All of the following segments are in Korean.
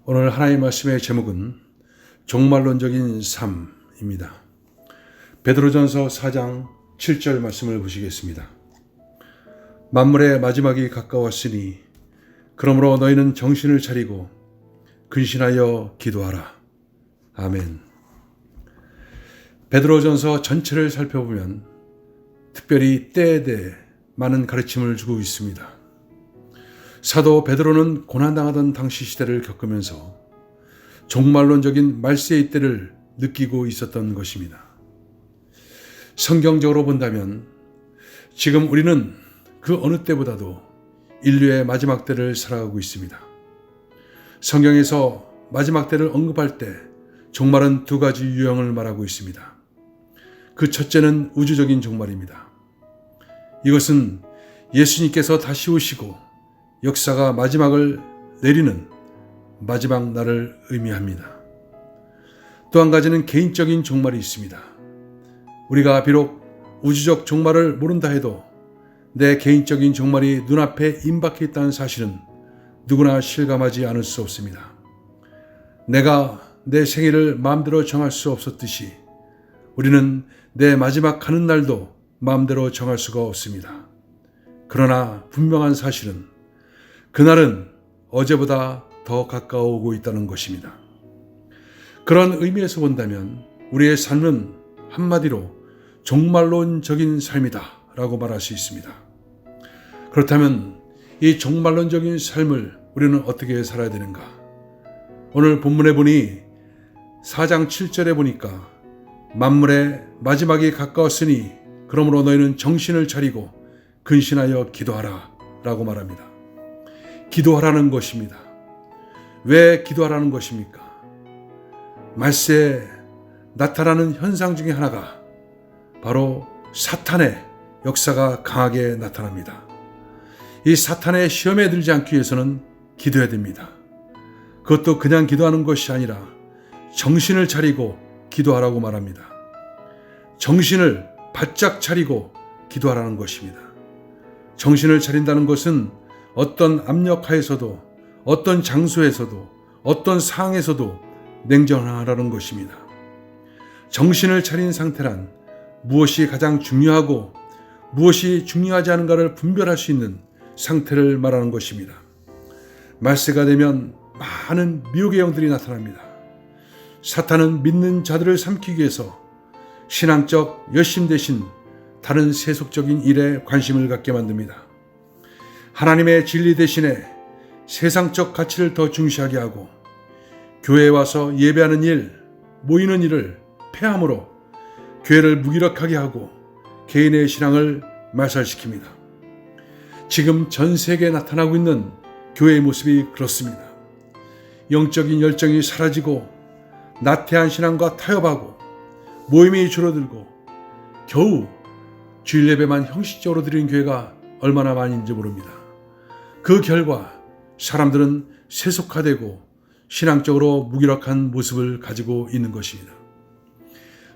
오늘 하나님의 말씀의 제목은 종말론적인 삶입니다. 베드로전서 4장 7절 말씀을 보시겠습니다. 만물의 마지막이 가까웠으니 그러므로 너희는 정신을 차리고 근신하여 기도하라. 아멘. 베드로전서 전체를 살펴보면 특별히 때에 대해 많은 가르침을 주고 있습니다. 사도 베드로는 고난당하던 당시 시대를 겪으면서 종말론적인 말세의 때를 느끼고 있었던 것입니다. 성경적으로 본다면 지금 우리는 그 어느 때보다도 인류의 마지막 때를 살아가고 있습니다. 성경에서 마지막 때를 언급할 때 종말은 두 가지 유형을 말하고 있습니다. 그 첫째는 우주적인 종말입니다. 이것은 예수님께서 다시 오시고 역사가 마지막을 내리는 마지막 날을 의미합니다. 또 한 가지는 개인적인 종말이 있습니다. 우리가 비록 우주적 종말을 모른다 해도 내 개인적인 종말이 눈앞에 임박해 있다는 사실은 누구나 실감하지 않을 수 없습니다. 내가 내 생일을 마음대로 정할 수 없었듯이 우리는 내 마지막 가는 날도 마음대로 정할 수가 없습니다. 그러나 분명한 사실은 그날은 어제보다 더 가까워오고 있다는 것입니다. 그런 의미에서 본다면 우리의 삶은 한마디로 종말론적인 삶이다 라고 말할 수 있습니다. 그렇다면 이 종말론적인 삶을 우리는 어떻게 살아야 되는가? 오늘 본문에 보니 4장 7절에 보니까 만물의 마지막이 가까웠으니 그러므로 너희는 정신을 차리고 근신하여 기도하라 라고 말합니다. 기도하라는 것입니다. 왜 기도하라는 것입니까? 말세에 나타나는 현상 중에 하나가 바로 사탄의 역사가 강하게 나타납니다. 이 사탄의 시험에 들지 않기 위해서는 기도해야 됩니다. 그것도 그냥 기도하는 것이 아니라 정신을 차리고 기도하라고 말합니다. 정신을 바짝 차리고 기도하라는 것입니다. 정신을 차린다는 것은 어떤 압력하에서도 어떤 장소에서도 어떤 상황에서도 냉정하라는 것입니다. 정신을 차린 상태란 무엇이 가장 중요하고 무엇이 중요하지 않은가를 분별할 수 있는 상태를 말하는 것입니다. 말세가 되면 많은 미혹의 영들이 나타납니다. 사탄은 믿는 자들을 삼키기 위해서 신앙적 열심 대신 다른 세속적인 일에 관심을 갖게 만듭니다. 하나님의 진리 대신에 세상적 가치를 더 중시하게 하고 교회에 와서 예배하는 일, 모이는 일을 폐함으로 교회를 무기력하게 하고 개인의 신앙을 말살시킵니다. 지금 전 세계에 나타나고 있는 교회의 모습이 그렇습니다. 영적인 열정이 사라지고 나태한 신앙과 타협하고 모임이 줄어들고 겨우 주일 예배만 형식적으로 드리는 교회가 얼마나 많은지 모릅니다. 그 결과 사람들은 세속화되고 신앙적으로 무기력한 모습을 가지고 있는 것입니다.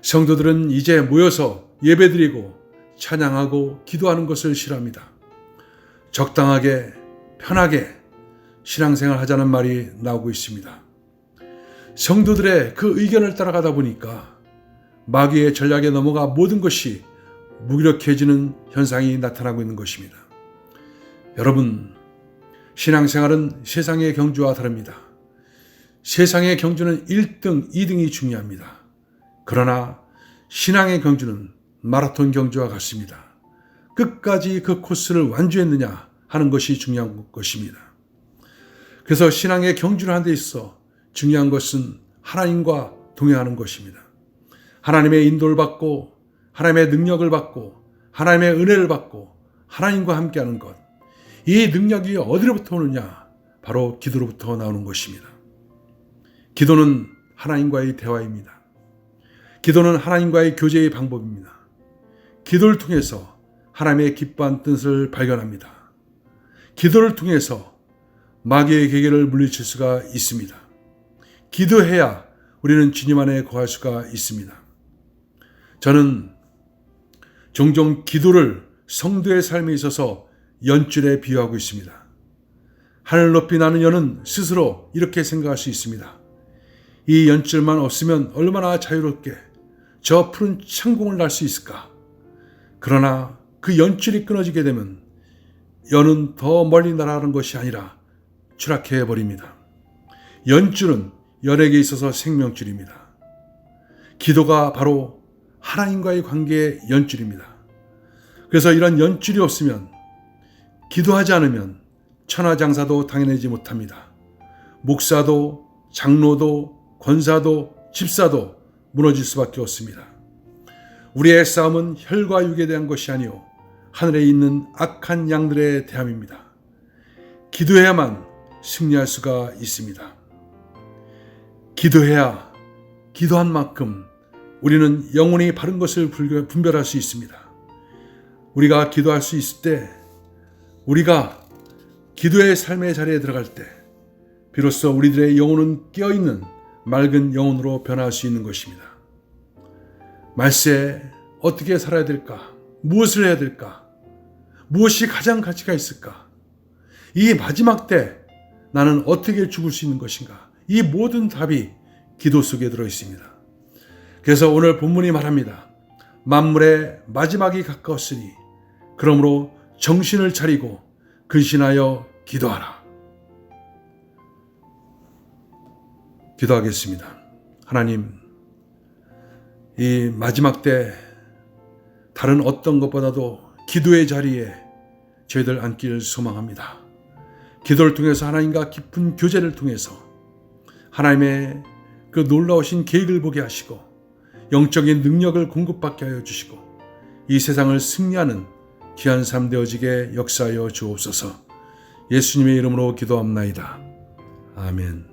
성도들은 이제 모여서 예배드리고 찬양하고 기도하는 것을 싫어합니다. 적당하게 편하게 신앙생활 하자는 말이 나오고 있습니다. 성도들의 그 의견을 따라가다 보니까 마귀의 전략에 넘어가 모든 것이 무기력해지는 현상이 나타나고 있는 것입니다. 여러분, 신앙생활은 세상의 경주와 다릅니다. 세상의 경주는 1등, 2등이 중요합니다. 그러나 신앙의 경주는 마라톤 경주와 같습니다. 끝까지 그 코스를 완주했느냐 하는 것이 중요한 것입니다. 그래서 신앙의 경주를 하는 데 있어 중요한 것은 하나님과 동행하는 것입니다. 하나님의 인도를 받고 하나님의 능력을 받고 하나님의 은혜를 받고 하나님과 함께하는 것. 이 능력이 어디로부터 오느냐? 바로 기도로부터 나오는 것입니다. 기도는 하나님과의 대화입니다. 기도는 하나님과의 교제의 방법입니다. 기도를 통해서 하나님의 기뻐한 뜻을 발견합니다. 기도를 통해서 마귀의 계계를 물리칠 수가 있습니다. 기도해야 우리는 주님 안에 거할 수가 있습니다. 저는 종종 기도를 성도의 삶에 있어서 연줄에 비유하고 있습니다. 하늘 높이 나는 여는 스스로 이렇게 생각할 수 있습니다. 이 연줄만 없으면 얼마나 자유롭게 저 푸른 창공을 날 수 있을까. 그러나 그 연줄이 끊어지게 되면 여는 더 멀리 날아가는 것이 아니라 추락해 버립니다. 연줄은 열에게 있어서 생명줄입니다. 기도가 바로 하나님과의 관계의 연줄입니다. 그래서 이런 연줄이 없으면, 기도하지 않으면 천하장사도 당해내지 못합니다. 목사도, 장로도, 권사도, 집사도 무너질 수밖에 없습니다. 우리의 싸움은 혈과 육에 대한 것이 아니요 하늘에 있는 악한 양들에 대함입니다. 기도해야만 승리할 수가 있습니다. 기도해야 기도한 만큼 우리는 영혼이 바른 것을 분별할 수 있습니다. 우리가 기도할 수 있을 때, 우리가 기도의 삶의 자리에 들어갈 때 비로소 우리들의 영혼은 깨어있는 맑은 영혼으로 변화할 수 있는 것입니다. 말세에 어떻게 살아야 될까? 무엇을 해야 될까? 무엇이 가장 가치가 있을까? 이 마지막 때 나는 어떻게 죽을 수 있는 것인가? 이 모든 답이 기도 속에 들어 있습니다. 그래서 오늘 본문이 말합니다. 만물의 마지막이 가까웠으니 그러므로 정신을 차리고 근신하여 기도하라. 기도하겠습니다. 하나님, 이 마지막 때 다른 어떤 것보다도 기도의 자리에 저희들 앉기를 소망합니다. 기도를 통해서 하나님과 깊은 교제를 통해서 하나님의 그 놀라우신 계획을 보게 하시고 영적인 능력을 공급받게 하여 주시고 이 세상을 승리하는 귀한 삶 되어지게 역사하여 주옵소서. 예수님의 이름으로 기도합나이다. 아멘.